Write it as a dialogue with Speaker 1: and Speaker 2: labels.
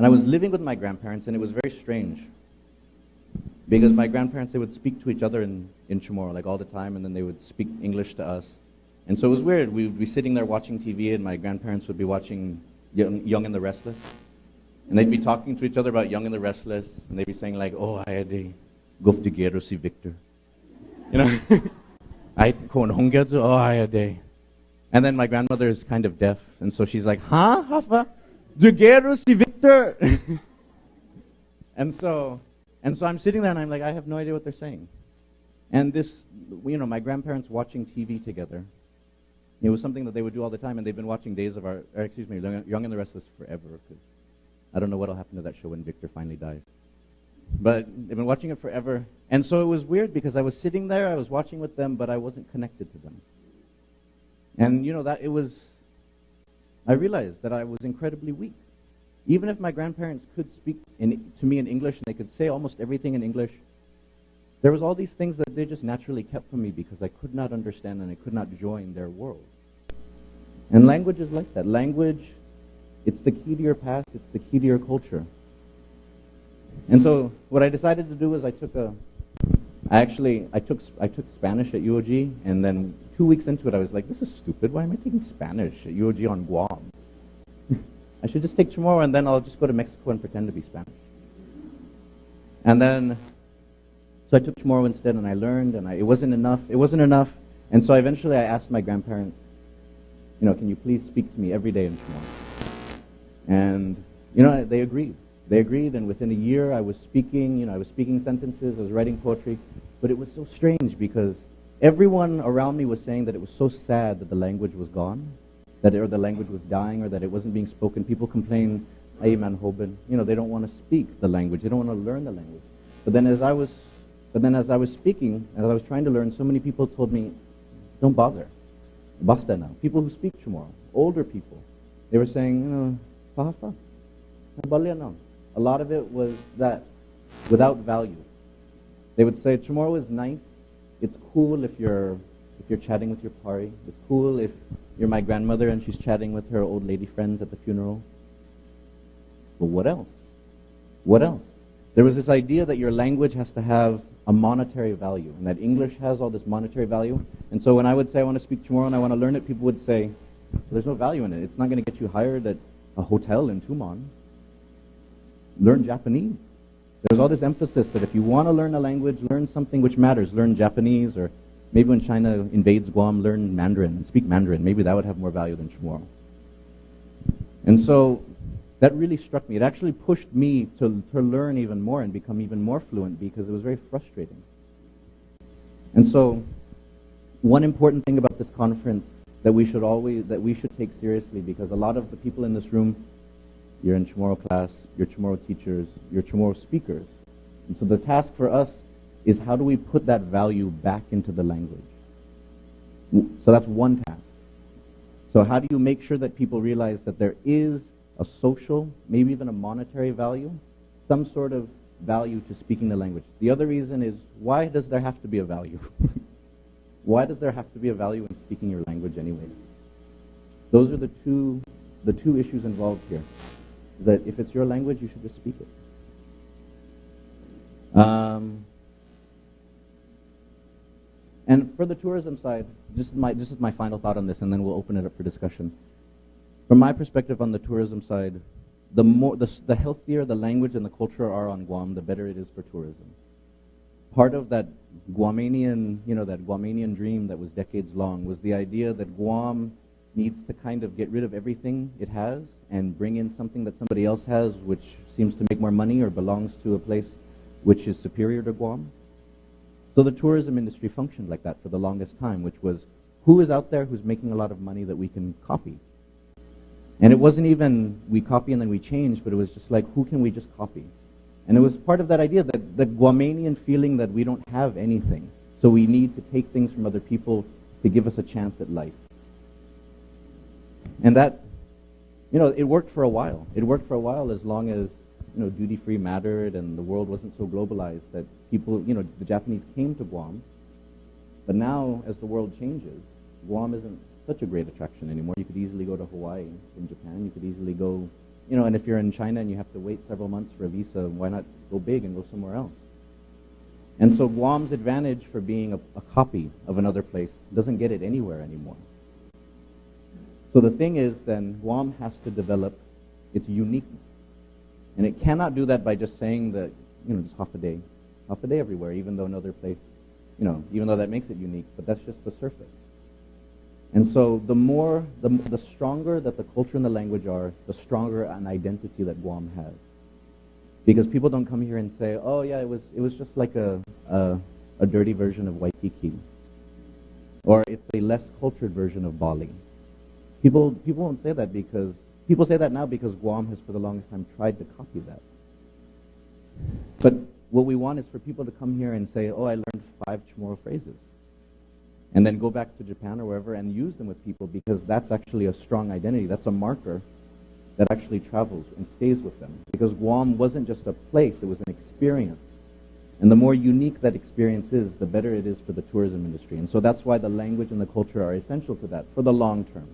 Speaker 1: And I was living with my grandparents, and it was very strange. Because my grandparents, they would speak to each other in Chamorro, like all the time, and then they would speak English to us. And so it was weird. We would be sitting there watching TV, and my grandparents would be watching Young and the Restless. And they'd be talking to each other about Young and the Restless, and they'd be saying like, oh, I had a Kottura si Victor. You know? I had a. And then my grandmother is kind of deaf, and so she's like, huh, Hafa? Kottura si Victor? And so I'm sitting there, and I'm like, I have no idea what they're saying. And this, my grandparents watching TV together, it was something that they would do all the time, and they've been watching Young and the Restless forever. Because I don't know what'll happen to that show when Victor finally dies. But they've been watching it forever. And so it was weird because I was sitting there, I was watching with them, but I wasn't connected to them. And I realized that I was incredibly weak. Even if my grandparents could speak to me in English and they could say almost everything in English, there was all these things that they just naturally kept from me because I could not understand and I could not join their world. And language is like that. Language, it's the key to your past, it's the key to your culture. And so what I decided to do was I took Spanish at UOG, and then 2 weeks into it I was like, this is stupid. Why am I taking Spanish at UOG on Guam? I should just take Chamorro, and then I'll just go to Mexico and pretend to be Spanish. And then, so I took Chamorro instead, and I learned, and it wasn't enough. And so eventually I asked my grandparents, can you please speak to me every day in Chamorro? And, they agreed. They agreed, and within a year I was speaking sentences, I was writing poetry, but it was so strange because everyone around me was saying that it was so sad that the language was gone, or the language was dying, or that it wasn't being spoken. People complain, they don't want to speak the language, they don't want to learn the language. But then as I was speaking, as I was trying to learn, so many people told me, don't bother. Basta now. People who speak Chamorro, older people, they were saying, pahafa, nabalya now. A lot of it was that without value. They would say, Chamorro is nice. It's cool if you're chatting with your pari. It's cool if you're my grandmother and she's chatting with her old lady friends at the funeral. But what else? What else? There was this idea that your language has to have a monetary value, and that English has all this monetary value. And so when I would say I want to speak Chamorro and I want to learn it, people would say, well, there's no value in it. It's not going to get you hired at a hotel in Tumon. Learn Japanese. There's all this emphasis that if you want to learn a language, learn something which matters. Learn Japanese, or maybe when China invades Guam, learn Mandarin and speak Mandarin. Maybe that would have more value than Chamorro. And so that really struck me. It actually pushed me to learn even more and become even more fluent because it was very frustrating. And so one important thing about this conference that we should take seriously, because a lot of the people in this room, you're in Chamorro class, you're Chamorro teachers, you're Chamorro speakers. And so the task for us is how do we put that value back into the language? So that's one task. So how do you make sure that people realize that there is a social, maybe even a monetary value, some sort of value to speaking the language? The other reason is, why does there have to be a value? Why does there have to be a value in speaking your language anyways? Those are the two issues involved here. That if it's your language, you should just speak it. And for the tourism side, this is my final thought on this, and then we'll open it up for discussion. From my perspective on the tourism side, the healthier the language and the culture are on Guam, the better it is for tourism. Part of that Guamanian dream that was decades long was the idea that Guam needs to kind of get rid of everything it has and bring in something that somebody else has, which seems to make more money or belongs to a place which is superior to Guam. So the tourism industry functioned like that for the longest time, which was, who is out there who's making a lot of money that we can copy? And it wasn't even we copy and then we change, but it was just like, who can we just copy? And it was part of that idea, that the Guamanian feeling that we don't have anything, so we need to take things from other people to give us a chance at life. And that, it worked for a while. It worked for a while as long as, duty-free mattered and the world wasn't so globalized that people, the Japanese came to Guam. But now, as the world changes, Guam isn't such a great attraction anymore. You could easily go to Hawaii from Japan. You could easily go, and if you're in China and you have to wait several months for a visa, why not go big and go somewhere else? And so Guam's advantage for being a copy of another place doesn't get it anywhere anymore. So the thing is then, Guam has to develop its uniqueness. And it cannot do that by just saying that, just half a day everywhere, even though another place, even though that makes it unique, but that's just the surface. And so the stronger that the culture and the language are, the stronger an identity that Guam has. Because people don't come here and say, oh yeah, it was just like a dirty version of Waikiki. Or it's a less cultured version of Bali. People won't say that because, people say that now because Guam has for the longest time tried to copy that. But what we want is for people to come here and say, oh, I learned 5 Chamorro phrases. And then go back to Japan or wherever and use them with people, because that's actually a strong identity. That's a marker that actually travels and stays with them. Because Guam wasn't just a place, it was an experience. And the more unique that experience is, the better it is for the tourism industry. And so that's why the language and the culture are essential to that for the long term.